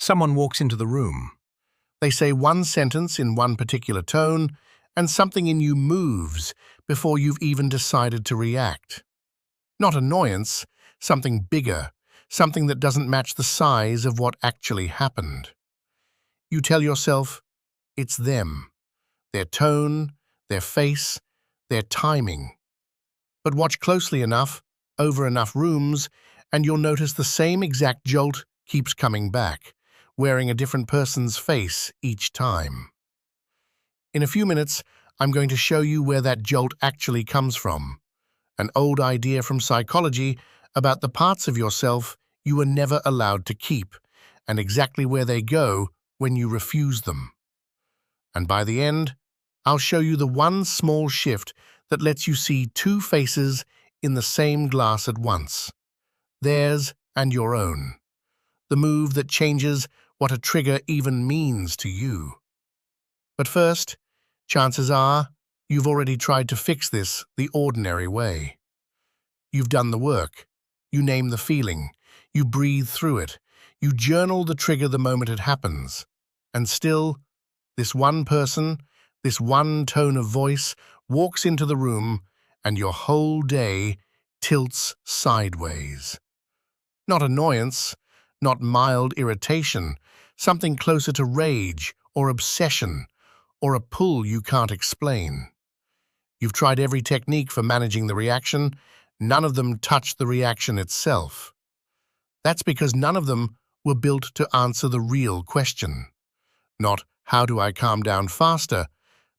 Someone walks into the room. They say one sentence in one particular tone, and something in you moves before you've even decided to react. Not annoyance, something bigger, something that doesn't match the size of what actually happened. You tell yourself, it's them, their tone, their face, their timing. But watch closely enough, over enough rooms, and you'll notice the same exact jolt keeps coming back, wearing a different person's face each time. In a few minutes, I'm going to show you where that jolt actually comes from. An old idea from psychology about the parts of yourself you were never allowed to keep, and exactly where they go when you refuse them. And by the end, I'll show you the one small shift that lets you see two faces in the same glass at once, theirs and your own. The move that changes what a trigger even means to you. But first, chances are you've already tried to fix this the ordinary way. You've done the work. You name the feeling. You breathe through it. You journal the trigger the moment it happens. And still, this one person, this one tone of voice walks into the room and your whole day tilts sideways. Not annoyance, not mild irritation, something closer to rage or obsession or a pull you can't explain. You've tried every technique for managing the reaction. None of them touch the reaction itself. That's because none of them were built to answer the real question. Not, how do I calm down faster,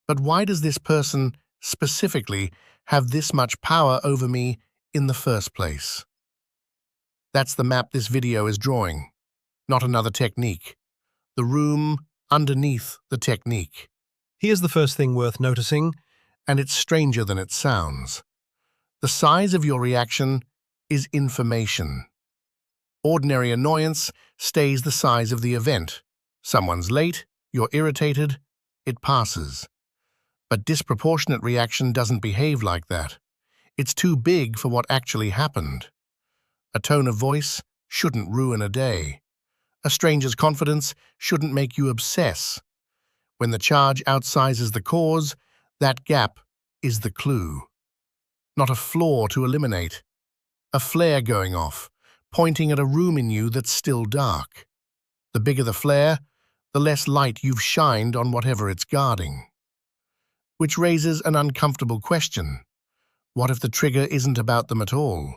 but why does this person specifically have this much power over me in the first place? That's the map this video is drawing, not another technique. The room underneath the technique. Here's the first thing worth noticing, and it's stranger than it sounds. The size of your reaction is information. Ordinary annoyance stays the size of the event. Someone's late, you're irritated, it passes. But disproportionate reaction doesn't behave like that. It's too big for what actually happened. A tone of voice shouldn't ruin a day. A stranger's confidence shouldn't make you obsess. When the charge outsizes the cause, that gap is the clue. Not a flaw to eliminate. A flare going off, pointing at a room in you that's still dark. The bigger the flare, the less light you've shined on whatever it's guarding. Which raises an uncomfortable question. What if the trigger isn't about them at all?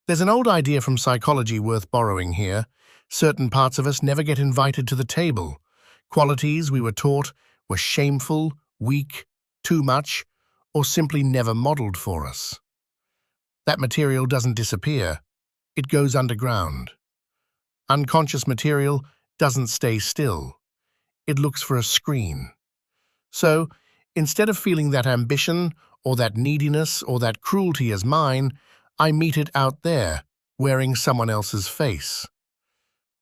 There's an old idea from psychology worth borrowing here. Certain parts of us never get invited to the table. Qualities we were taught were shameful, weak, too much, or simply never modeled for us. That material doesn't disappear. It goes underground. Unconscious material doesn't stay still. It looks for a screen. So, instead of feeling that ambition, or that neediness, or that cruelty as mine, I meet it out there, wearing someone else's face.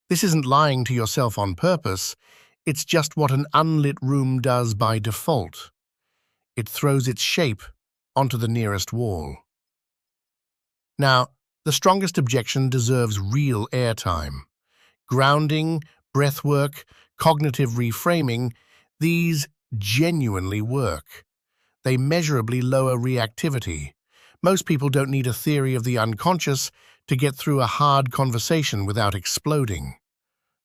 This isn't lying to yourself on purpose. It's just what an unlit room does by default. It throws its shape onto the nearest wall. Now, the strongest objection deserves real airtime. Grounding, breathwork, cognitive reframing, these genuinely work. They measurably lower reactivity. Most people don't need a theory of the unconscious to get through a hard conversation without exploding.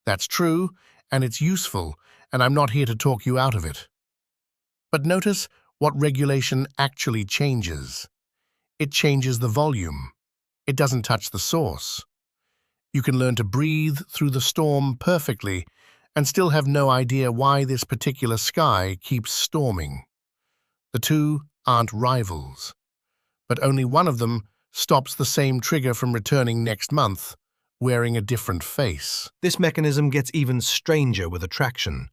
That's true, and it's useful, and I'm not here to talk you out of it. But notice what regulation actually changes. It changes the volume. It doesn't touch the source. You can learn to breathe through the storm perfectly and still have no idea why this particular sky keeps storming. The two aren't rivals, but only one of them stops the same trigger from returning next month, wearing a different face. this mechanism gets even stranger with attraction.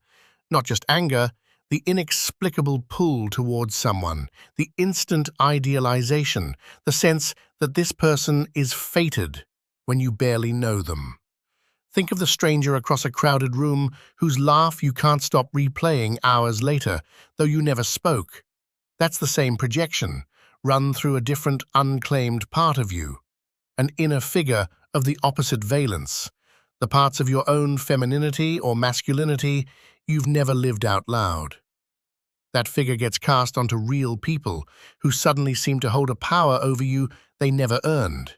Not just anger, the inexplicable pull towards someone, the instant idealization, the sense that this person is fated when you barely know them. Think of the stranger across a crowded room whose laugh you can't stop replaying hours later, though you never spoke. That's the same projection, run through a different unclaimed part of you, an inner figure of the opposite valence, the parts of your own femininity or masculinity you've never lived out loud. That figure gets cast onto real people who suddenly seem to hold a power over you they never earned.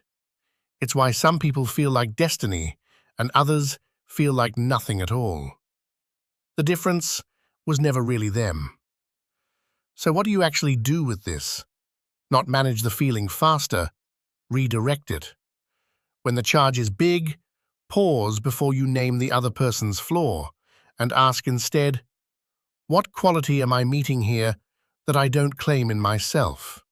It's why some people feel like destiny and others feel like nothing at all. The difference was never really them. So what do you actually do with this? Not manage the feeling faster, redirect it. When the charge is big, pause before you name the other person's flaw and ask instead, what quality am I meeting here that I don't claim in myself?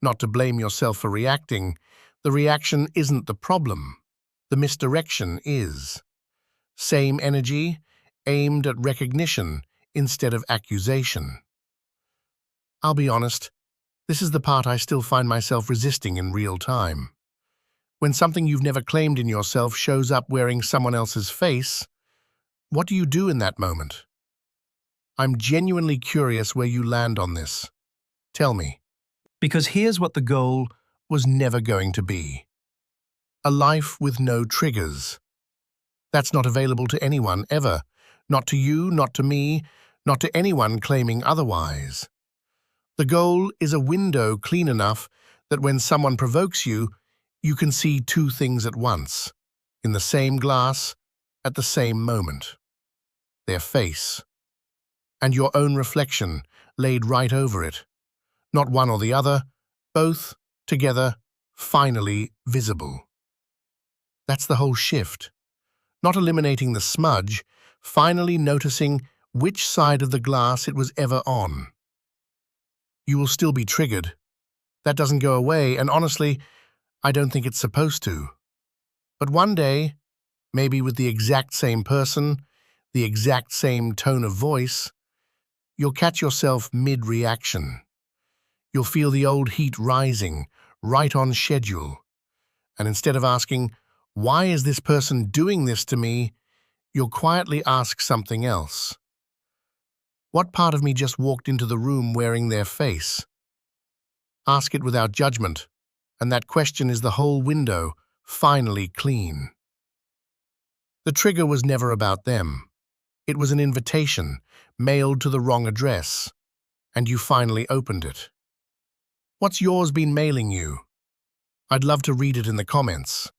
Not to blame yourself for reacting, the reaction isn't the problem. The misdirection is. Same energy, aimed at recognition instead of accusation. I'll be honest, this is the part I still find myself resisting in real time. When something you've never claimed in yourself shows up wearing someone else's face, what do you do in that moment? I'm genuinely curious where you land on this. Tell me. Because here's what the goal Was never going to be. A life with no triggers. That's not available to anyone, ever. Not to you, not to me, not to anyone claiming otherwise. The goal is a window clean enough that when someone provokes you, you can see two things at once, in the same glass, at the same moment. Their face. And your own reflection laid right over it. Not one or the other, both, together, finally visible. That's the whole shift. Not eliminating the smudge, finally noticing which side of the glass it was ever on. You will still be triggered. That doesn't go away, and honestly, I don't think it's supposed to. But one day, maybe with the exact same person, the exact same tone of voice, you'll catch yourself mid-reaction. You'll feel the old heat rising, right on schedule. And instead of asking, why is this person doing this to me, you'll quietly ask something else. What part of me just walked into the room wearing their face? Ask it without judgment, and that question is the whole window, finally clean. The trigger was never about them. It was an invitation, mailed to the wrong address, and you finally opened it. What's yours been mailing you? I'd love to read it in the comments.